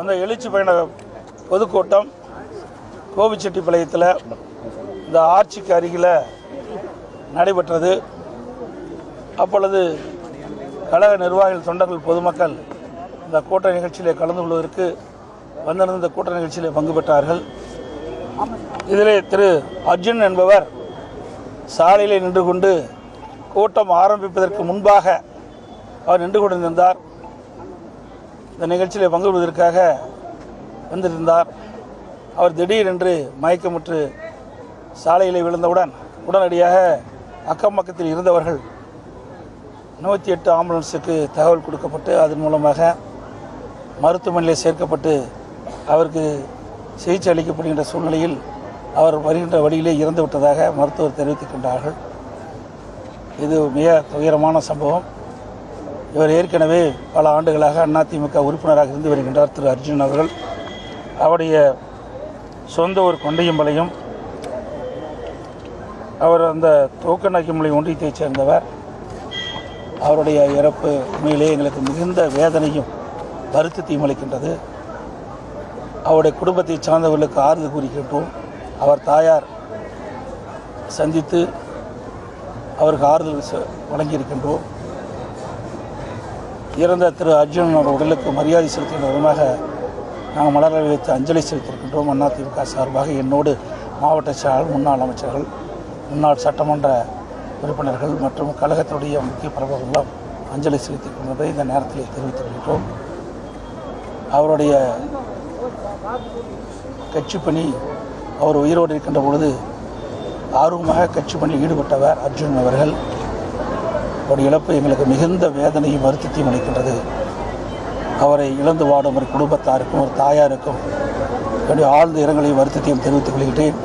அந்த எழுச்சி பயண பொதுக்கூட்டம் கோபிச்செட்டிப்பாளையத்தில் இந்த ஆட்சிக்கு அருகில் நடைபெற்றது. அப்பொழுது கழக நிர்வாகிகள், தொண்டர்கள், பொதுமக்கள் இந்த கூட்ட நிகழ்ச்சியிலே கலந்து கொள்வதற்கு வந்திருந்த இந்த கூட்ட நிகழ்ச்சியிலே பங்கு பெற்றார்கள். இதிலே திரு அர்ஜுன் என்பவர் சாலையிலே நின்று கொண்டு கூட்டம் ஆரம்பிப்பதற்கு முன்பாக அவர் நின்று கொண்டிருந்தார். இந்த நிகழ்ச்சியிலே பங்கு கொள்வதற்காக வந்திருந்தார். அவர் திடீரென்று மயக்கமுற்று சாலையிலே விழுந்தவுடன் உடனடியாக அக்கம் பக்கத்தில் இருந்தவர்கள் 108 ஆம்புலன்ஸுக்கு தகவல் கொடுக்கப்பட்டு அதன் மூலமாக மருத்துவமனையில் சேர்க்கப்பட்டு அவருக்கு சிகிச்சை அளிக்கப்படுகின்ற சூழ்நிலையில் அவர் வருகின்ற வழியிலே இறந்து விட்டதாக மருத்துவர் தெரிவித்திருக்கின்றார்கள். இது மிக துயரமான சம்பவம். இவர் ஏற்கனவே பல ஆண்டுகளாக அதிமுக உறுப்பினராக இருந்து வருகின்றார் திரு அர்ஜுன் அவர்கள். அவருடைய சொந்த ஊர் கொண்டையம்பாளையம். அவர் அந்த தூக்கநாயக்கமலை ஒன்றியத்தைச் சேர்ந்தவர். அவருடைய இறப்பு உண்மையிலே எங்களுக்கு மிகுந்த வேதனையும் வருத்தத்தையும் அளிக்கின்றது. அவருடைய குடும்பத்தை சார்ந்தவர்களுக்கு ஆறுதல் கூறுகின்றோம். அவர் தாயார் சந்தித்து அவருக்கு ஆறுதல் வழங்கியிருக்கின்றோம். இறந்த திரு அர்ஜுன் உடலுக்கு மரியாதை செலுத்துகின்ற விதமாக நாங்கள் மலரை வைத்து அஞ்சலி செலுத்தியிருக்கின்றோம். அதிமுக சார்பாக என்னோடு மாவட்ட செயலாளர், முன்னாள் அமைச்சர்கள், முன்னாள் சட்டமன்ற உறுப்பினர்கள் மற்றும் கழகத்தினுடைய முக்கிய பிரபலங்களும் அஞ்சலி செலுத்தியிருக்கின்றதை இந்த நேரத்தில் தெரிவித்திருக்கின்றோம். அவருடைய கட்சிப்பணி, அவர் உயிரோடு இருக்கின்ற பொழுது ஆர்வமாக கட்சி பணியில் ஈடுபட்டவர் அர்ஜுன் அவர்கள். அவருடைய இழப்பு எங்களுக்கு மிகுந்த வேதனையும் வருத்தத்தையும் அளிக்கின்றது. அவரை இழந்து வாடும் ஒரு குடும்பத்தாருக்கும் ஒரு தாயாருக்கும் என்னுடைய ஆழ்ந்த இரங்கலையும் வருத்தத்தையும் தெரிவித்துக் கொள்கிறேன்.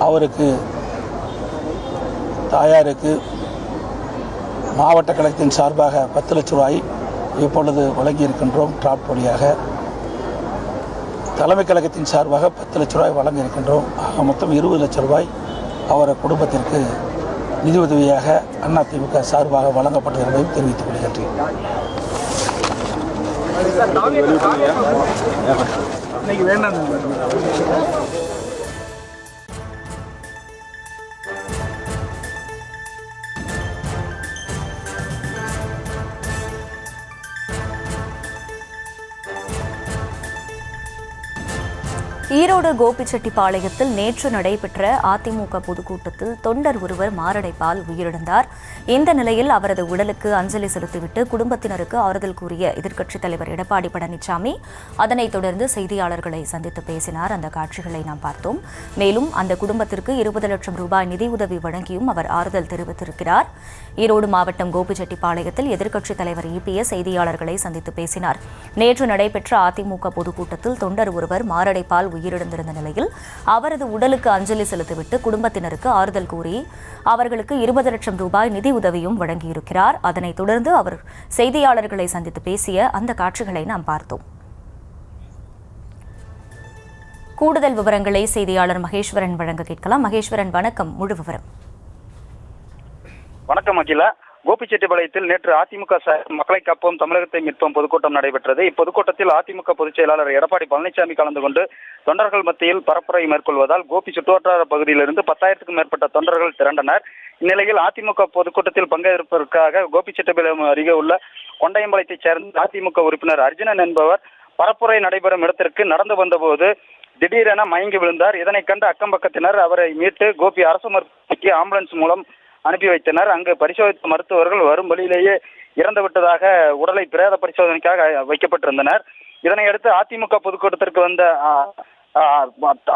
அவருக்கு, தாயாருக்கு மாவட்ட கழகத்தின் சார்பாக 10 லட்சம் ரூபாய் இப்பொழுது வழங்கியிருக்கின்றோம். டிராப்ட் வழியாக தலைமை கழகத்தின் சார்பாக 10 லட்சம் ரூபாய் வழங்க இருக்கின்றோம். மொத்தம் 20 லட்சம் ரூபாய் அவர் குடும்பத்திற்கு நிதி உதவியாக அதிமுக சார்பாக வழங்கப்பட்டிருப்பதையும் தெரிவித்துக் கொள்கின்றேன். ஈரோடு கோபிச்செட்டிப்பாளையத்தில் நேற்று நடைபெற்ற அதிமுக பொதுக்கூட்டத்தில் தொண்டர் ஒருவர் மாரடைப்பால் உயிரிழந்தார். இந்த நிலையில் அவரது உடலுக்கு அஞ்சலி செலுத்திவிட்டு குடும்பத்தினருக்கு ஆறுதல் கூறிய எதிர்க்கட்சித் தலைவர் எடப்பாடி பழனிசாமி அதனைத் தொடர்ந்து செய்தியாளர்களை சந்தித்து பேசினார். அந்த காட்சிகளை நாம் பார்த்தோம். மேலும் அந்த குடும்பத்திற்கு 20 லட்சம் ரூபாய் நிதியுதவி வழங்கியும் அவர் ஆறுதல் தெரிவித்திருக்கிறார். ஈரோடு மாவட்டம் கோபிச்செட்டிப்பாளையத்தில் எதிர்க்கட்சித் தலைவர் EPS செய்தியாளர்களை சந்தித்து பேசினார். நேற்று நடைபெற்ற அதிமுக பொதுக்கூட்டத்தில் தொண்டர் ஒருவர் மாரடைப்பால் உயிரிழந்திருந்த நிலையில் அவரது உடலுக்கு அஞ்சலி செலுத்திவிட்டு குடும்பத்தினருக்கு ஆறுதல் கூறி அவர்களுக்கு 20 லட்சம் ரூபாய் நிதி உதவியும் வழங்கியிருக்கிறார். அதனைத் தொடர்ந்து அவர் செய்தியாளர்களை சந்தித்து பேசிய அந்த காட்சிகளை நாம் பார்த்தோம். கூடுதல் விவரங்களை செய்தியாளர் மகேஸ்வரன் வழங்க கேட்கலாம். மகேஸ்வரன், வணக்கம். முழு விவரம். வணக்கம் அகிலா. கோபிச்செட்டிப்பாளையத்தில் நேற்று அதிமுக மக்களை காப்போம் தமிழகத்தை மீட்போம் பொதுக்கூட்டம் நடைபெற்றது. இப்பொதுக்கூட்டத்தில் அதிமுக பொதுச் செயலாளர் எடப்பாடி பழனிசாமி கலந்து கொண்டு தொண்டர்கள் மத்தியில் பரப்புரை மேற்கொள்வதால் கோபி சுற்றுவட்டார பகுதியிலிருந்து 10,000க்கும் மேற்பட்ட தொண்டர்கள் திரண்டனர். இந்நிலையில் அதிமுக பொதுக்கூட்டத்தில் பங்கேற்பதற்காக கோபிச்செட்டிப்பாளையம் அருகே உள்ள கொண்டையம்பாளையத்தைச் சேர்ந்த அதிமுக உறுப்பினர் அர்ஜுனன் என்பவர் பரப்புரை நடைபெறும் இடத்திற்கு நடந்து வந்தபோது திடீரென மயங்கி விழுந்தார். இதனை கண்ட அக்கம் பக்கத்தினர் அவரை மீட்டு கோபி அரசு மருத்துவமனைக்கு ஆம்புலன்ஸ் மூலம் அனுப்பி வைத்தனர். அங்கு பரிசோதித்த மருத்துவர்கள் வரும் வழியிலேயே இறந்துவிட்டதாக உடலை பிரேத பரிசோதனைக்காக வைக்கப்பட்டிருந்தனர். இதனையடுத்து அதிமுக பொதுக்கூட்டத்திற்கு வந்த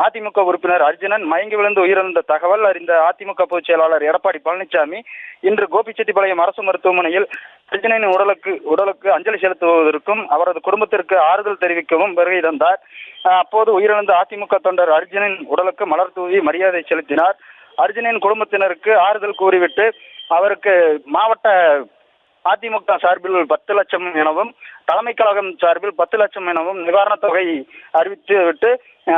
அதிமுக உறுப்பினர் அர்ஜுனன் மயங்கி விழுந்து உயிரிழந்த தகவல் அறிந்த அதிமுக பொதுச் செயலாளர் எடப்பாடி பழனிசாமி இன்று கோபிச்செட்டிப்பாளையம் அரசு மருத்துவமனையில் அர்ஜுனனின் உடலுக்கு அஞ்சலி செலுத்துவதற்கும் அவரது குடும்பத்திற்கு ஆறுதல் தெரிவிக்கவும் வருகை தந்தார். அப்போது உயிரிழந்த அதிமுக தொண்டர் அர்ஜுனனின் உடலுக்கு மலர் தூவி மரியாதை செலுத்தினார். அர்ஜுனின் குடும்பத்தினருக்கு ஆறுதல் கூறிவிட்டு அவருக்கு மாவட்ட அதிமுக சார்பில் 10 லட்சம் எனவும் தலைமை கழகம் சார்பில் 10 லட்சம் எனவும் நிவாரணத் தொகை அறிவித்துவிட்டு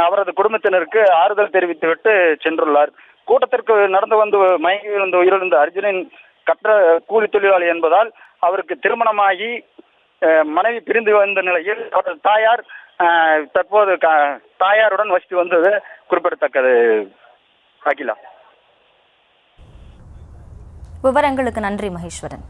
அவரது குடும்பத்தினருக்கு ஆறுதல் தெரிவித்துவிட்டு சென்றுள்ளார். கூட்டத்திற்கு நடந்து வந்து மயங்கி விழுந்து உயிரிழந்த அர்ஜுனின் கற்ற கூலி தொழிலாளி என்பதால் அவருக்கு திருமணமாகி மனைவி பிரிந்து வந்த நிலையில் அவரது தாயார் தற்போது தாயாருடன் வசித்து வந்தது குறிப்பிடத்தக்கது. அகிலா, விவரங்களுக்கு நன்றி மகேஸ்வரன்.